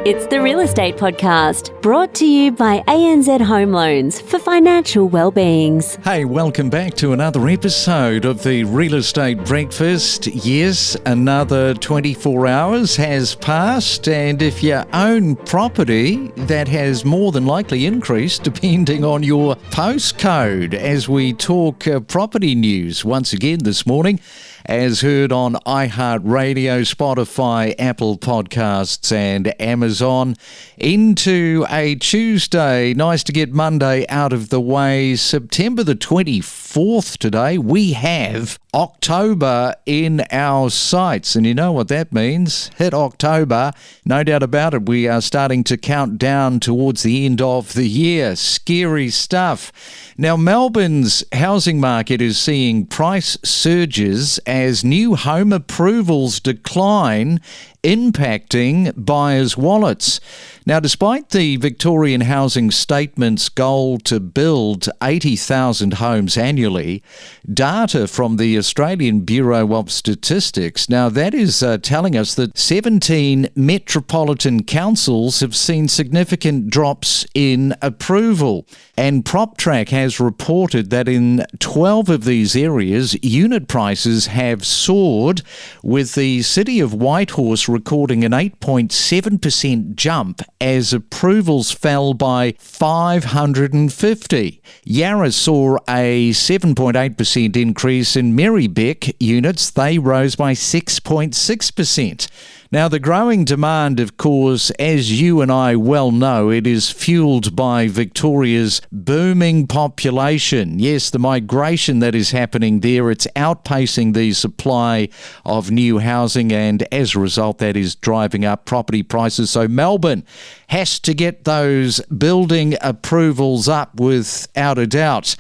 It's the Real Estate Podcast, brought to you by ANZ Home Loans for financial well-beings. Hey, welcome back to another episode of the Real Estate Breakfast. Yes, another 24 hours has passed, and if you own property, that has more than likely increased depending on your postcode. As we talk property news once again this morning, as heard on iHeartRadio, Spotify, Apple Podcasts and Amazon. Into a Tuesday. Nice to get Monday out of the way. September the 24th today. We have October in our sights. And you know what that means. Hit October. No doubt about it. We are starting to count down towards the end of the year. Scary stuff. Now, Melbourne's housing market is seeing price surges as new home approvals decline, impacting buyers' wallets. Now, despite the Victorian Housing Statement's goal to build 80,000 homes annually, data from the Australian Bureau of Statistics, now that is telling us that 17 metropolitan councils have seen significant drops in approval. And PropTrack has reported that in 12 of these areas, unit prices have soared, with the city of Whitehorse recording an 8.7% jump as approvals fell by 550. Yarra saw a 7.8% increase in Marybeck units. They rose by 6.6%. Now, the growing demand, of course, as you and I well know, it is fueled by Victoria's booming population. Yes, the migration that is happening there, it's outpacing the supply of new housing, and as a result, that is driving up property prices. So Melbourne has to get those building approvals up without a doubt.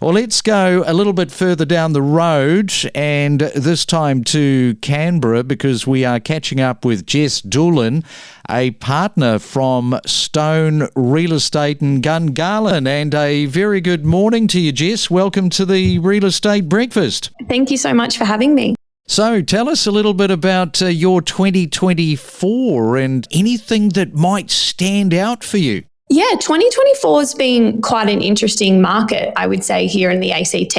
Well, let's go a little bit further down the road, and this time to Canberra, because we are catching up with Jess Doolan, a partner from Stone Real Estate in Gungahlin. And a very good morning to you, Jess. Welcome to the Real Estate Breakfast. Thank you so much for having me. So tell us a little bit about your 2024 and anything that might stand out for you. Yeah, 2024 has been quite an interesting market, I would say, here in the ACT.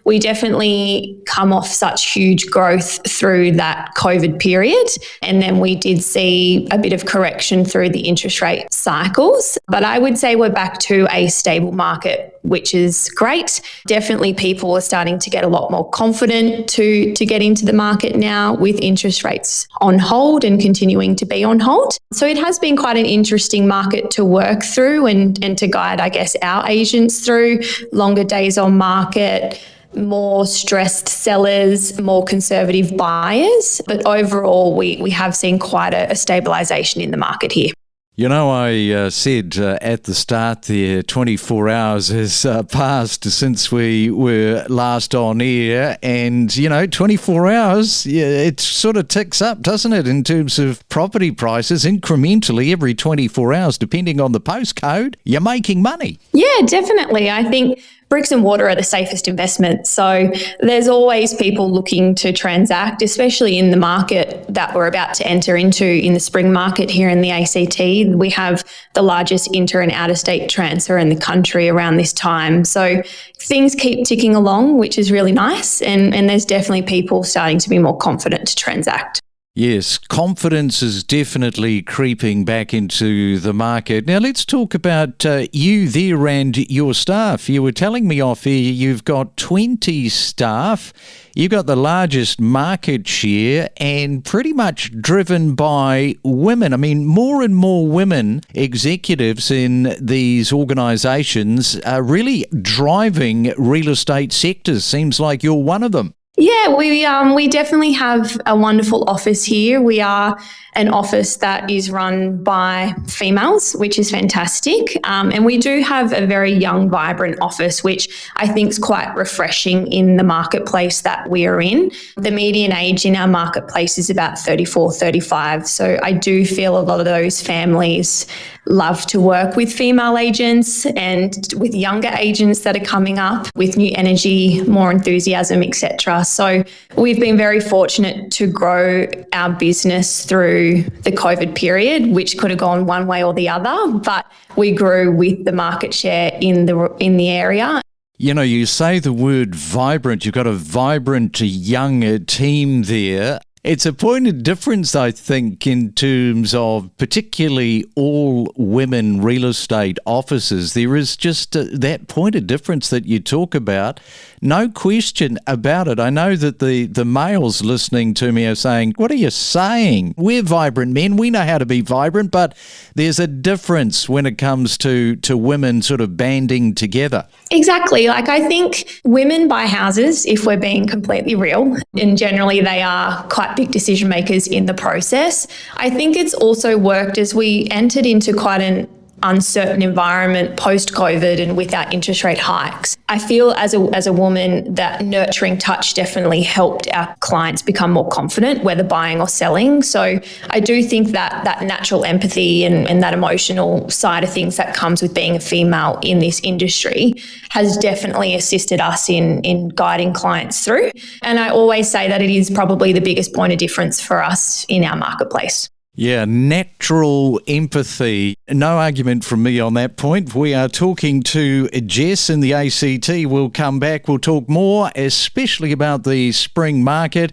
We definitely come off such huge growth through that COVID period, and then we did see a bit of correction through the interest rate cycles. But I would say we're back to a stable market, which is great. Definitely people are starting to get a lot more confident to get into the market now, with interest rates on hold and continuing to be on hold. So it has been quite an interesting market to work through and to guide, I guess, our agents through. Longer days on market, more stressed sellers, more conservative buyers. But overall, we have seen quite a stabilisation in the market here. You know, I said at the start there, 24 hours has passed since we were last on air. And, 24 hours, it sort of ticks up, doesn't it, in terms of property prices incrementally every 24 hours, depending on the postcode, you're making money. Yeah, definitely. I think bricks and mortar are the safest investment. So there's always people looking to transact, especially in the market that we're about to enter into in the spring market here in the ACT. We have the largest inter and out-of-state transfer in the country around this time. So things keep ticking along, which is really nice. And there's definitely people starting to be more confident to transact. Yes, confidence is definitely creeping back into the market. Now, let's talk about you there and your staff. You were telling me off here you've got 20 staff. You've got the largest market share and pretty much driven by women. I mean, more and more women executives in these organisations are really driving real estate sectors. Seems like you're one of them. Yeah, we definitely have a wonderful office here. We are an office that is run by females, which is fantastic. And we do have a very young, vibrant office, which I think is quite refreshing in the marketplace that we are in. The median age in our marketplace is about 34, 35. So I do feel a lot of those families love to work with female agents and with younger agents that are coming up with new energy, more enthusiasm, etc. So we've been very fortunate to grow our business through the COVID period, which could have gone one way or the other, but we grew with the market share in the area. You know, you say the word vibrant. You've got a vibrant young team there. It's a point of difference, I think, in terms of particularly all women real estate offices. There is just that point of difference that you talk about. No question about it. I know that the males listening to me are saying, what are you saying? We're vibrant men. We know how to be vibrant, but there's a difference when it comes to women sort of banding together. Exactly. Like, I think women buy houses, if we're being completely real, and generally they are quite big decision makers in the process. I think it's also worked as we entered into quite an uncertain environment post-COVID and with our interest rate hikes. I feel as a woman that nurturing touch definitely helped our clients become more confident, whether buying or selling. So I do think that natural empathy and that emotional side of things that comes with being a female in this industry has definitely assisted us in guiding clients through. And I always say that it is probably the biggest point of difference for us in our marketplace. Yeah, natural empathy. No argument from me on that point. We are talking to Jess in the ACT. We'll come back. We'll talk more, especially about the spring market,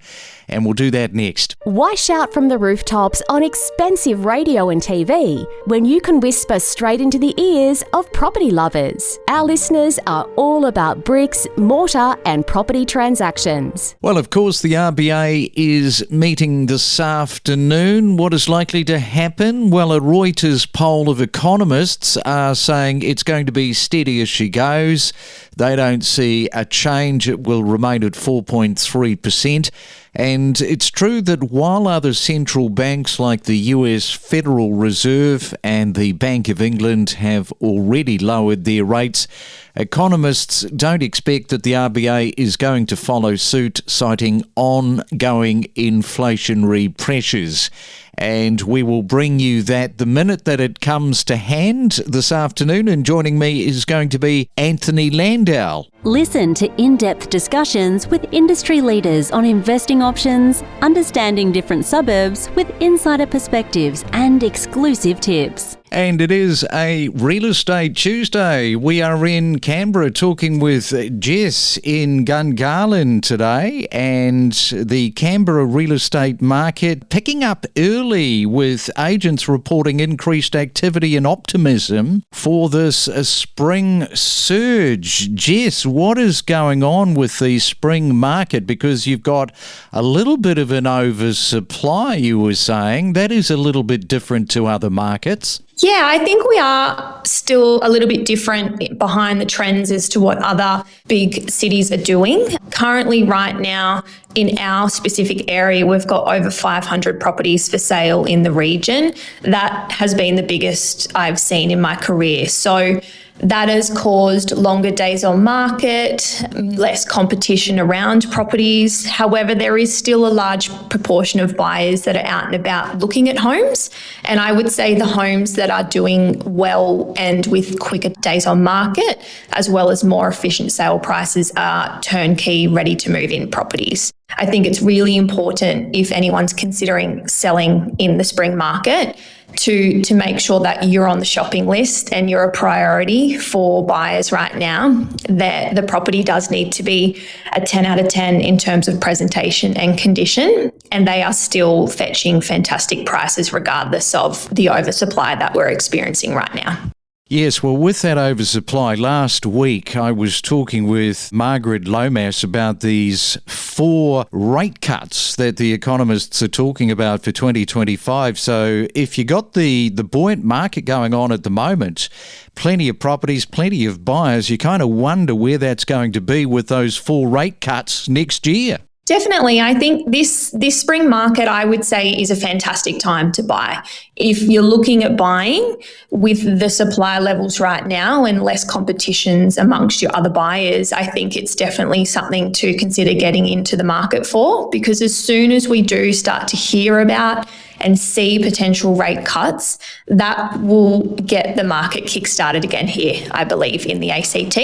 and we'll do that next. Why shout from the rooftops on expensive radio and TV when you can whisper straight into the ears of property lovers? Our listeners are all about bricks, mortar and property transactions. Well, of course, the RBA is meeting this afternoon. What is likely to happen? Well, a Reuters poll of economists are saying it's going to be steady as she goes. They don't see a change. It will remain at 4.3%. And it's true that while other central banks like the US Federal Reserve and the Bank of England have already lowered their rates, economists don't expect that the RBA is going to follow suit, citing ongoing inflationary pressures. And we will bring you that the minute that it comes to hand this afternoon. And joining me is going to be Anthony Landau. Listen to in-depth discussions with industry leaders on investing options, understanding different suburbs with insider perspectives and exclusive tips. And it is a Real Estate Tuesday. We are in Canberra talking with Jess in Gungahlin today, and the Canberra real estate market picking up early with agents reporting increased activity and optimism for this spring surge. Jess, what is going on with the spring market? Because you've got a little bit of an oversupply, you were saying. That is a little bit different to other markets. Yeah, I think we are still a little bit different behind the trends as to what other big cities are doing. Currently, right now, in our specific area, we've got over 500 properties for sale in the region. That has been the biggest I've seen in my career. So that has caused longer days on market, less competition around properties. However, there is still a large proportion of buyers that are out and about looking at homes. And I would say the homes that are doing well and with quicker days on market, as well as more efficient sale prices, are turnkey, ready to move in properties. I think it's really important, if anyone's considering selling in the spring market, to make sure that you're on the shopping list and you're a priority for buyers right now. That the property does need to be a 10 out of 10 in terms of presentation and condition, and they are still fetching fantastic prices regardless of the oversupply that we're experiencing right now. Yes, well, with that oversupply, last week I was talking with Margaret Lomas about these 4 rate cuts that the economists are talking about for 2025. So if you got the buoyant market going on at the moment, plenty of properties, plenty of buyers, you kind of wonder where that's going to be with those 4 rate cuts next year. Definitely. I think this spring market, I would say, is a fantastic time to buy. If you're looking at buying with the supply levels right now and less competitions amongst your other buyers, I think it's definitely something to consider getting into the market for, because as soon as we do start to hear about and see potential rate cuts, that will get the market kick-started again here, I believe, in the ACT.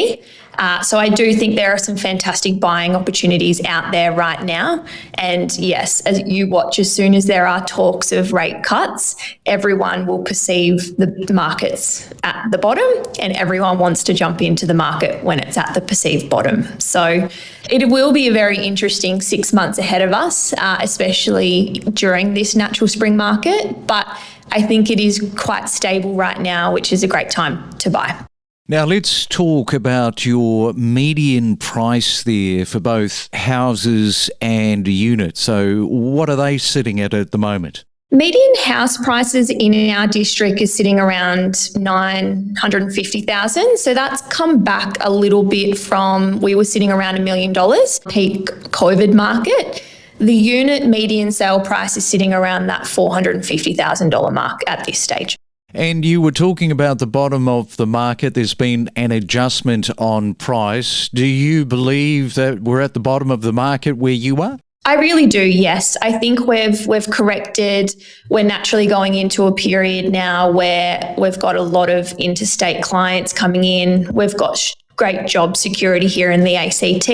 So I do think there are some fantastic buying opportunities out there right now. And yes, as you watch, as soon as there are talks of rate cuts, everyone will perceive the market's at the bottom, and everyone wants to jump into the market when it's at the perceived bottom. So it will be a very interesting 6 months ahead of us, especially during this natural spring market. But I think it is quite stable right now, which is a great time to buy. Now let's talk about your median price there for both houses and units. So what are they sitting at the moment? Median house prices in our district is sitting around 950,000. So that's come back a little bit from, we were sitting around $1 million peak COVID market. The unit median sale price is sitting around that $450,000 mark at this stage. And you were talking about the bottom of the market. There's been an adjustment on price. Do you believe that we're at the bottom of the market where you are? I really do, yes. I think we've corrected. We're naturally going into a period now where we've got a lot of interstate clients coming in. We've got great job security here in the ACT.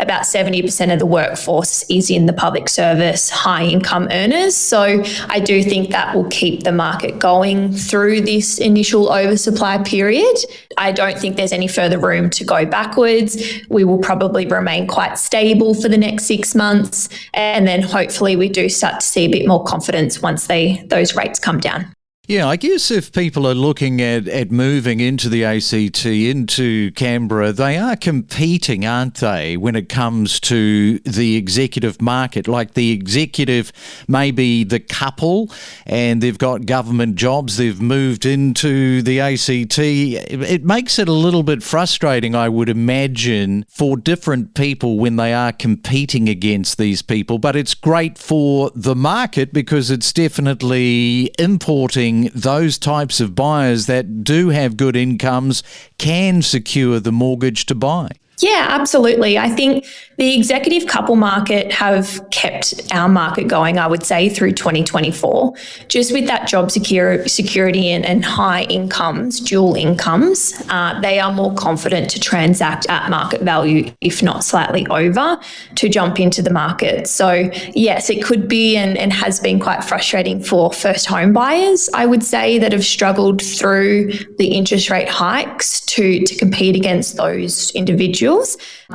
About 70% of the workforce is in the public service, high income earners. So I do think that will keep the market going through this initial oversupply period. I don't think there's any further room to go backwards. We will probably remain quite stable for the next 6 months. And then hopefully we do start to see a bit more confidence once those rates come down. Yeah, I guess if people are looking at moving into the ACT, into Canberra, they are competing, aren't they, when it comes to the executive market? Like the executive may be the couple and they've got government jobs, they've moved into the ACT. It makes it a little bit frustrating, I would imagine, for different people when they are competing against these people. But it's great for the market because it's definitely importing those types of buyers that do have good incomes can secure the mortgage to buy. Yeah, absolutely. I think the executive couple market have kept our market going, I would say, through 2024. Just with that job security and high incomes, dual incomes, they are more confident to transact at market value, if not slightly over, to jump into the market. So yes, it could be and has been quite frustrating for first home buyers, I would say, that have struggled through the interest rate hikes to compete against those individuals.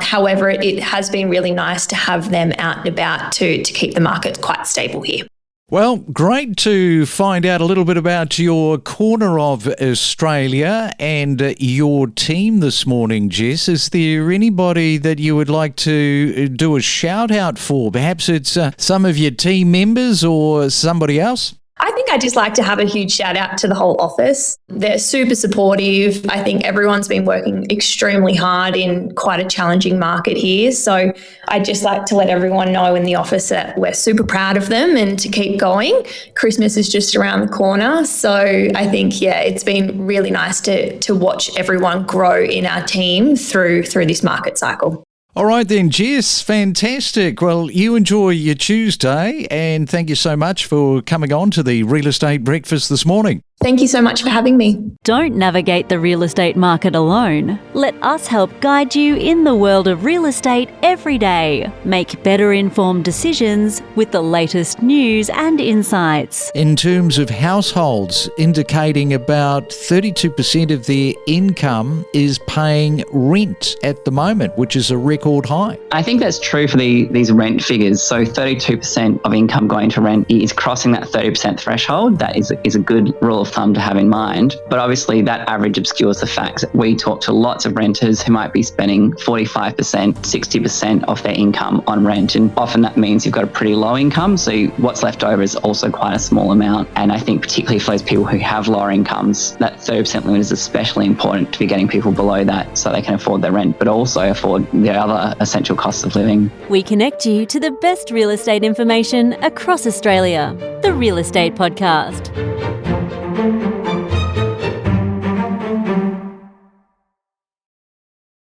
However, it has been really nice to have them out and about to keep the market quite stable here. Well, great to find out a little bit about your corner of Australia and your team this morning, Jess. Is there anybody that you would like to do a shout out for? Perhaps it's some of your team members or somebody else? I think I'd just like to have a huge shout out to the whole office. They're super supportive. I think everyone's been working extremely hard in quite a challenging market here. So I'd just like to let everyone know in the office that we're super proud of them and to keep going. Christmas is just around the corner. So I think, yeah, it's been really nice to watch everyone grow in our team through this market cycle. All right then, Jess, fantastic. Well, you enjoy your Tuesday and thank you so much for coming on to the Real Estate Breakfast this morning. Thank you so much for having me. Don't navigate the real estate market alone. Let us help guide you in the world of real estate every day. Make better informed decisions with the latest news and insights. In terms of households, indicating about 32% of their income is paying rent at the moment, which is a record high. I think that's true for these rent figures. So 32% of income going to rent is crossing that 30% threshold. That is a good rule of thumb to have in mind. But obviously that average obscures the fact that we talk to lots of renters who might be spending 45%, 60% of their income on rent. And often that means you've got a pretty low income. So what's left over is also quite a small amount. And I think particularly for those people who have lower incomes, that 30% limit is especially important to be getting people below that so they can afford their rent, but also afford the other essential costs of living. We connect you to the best real estate information across Australia. The Real Estate Podcast.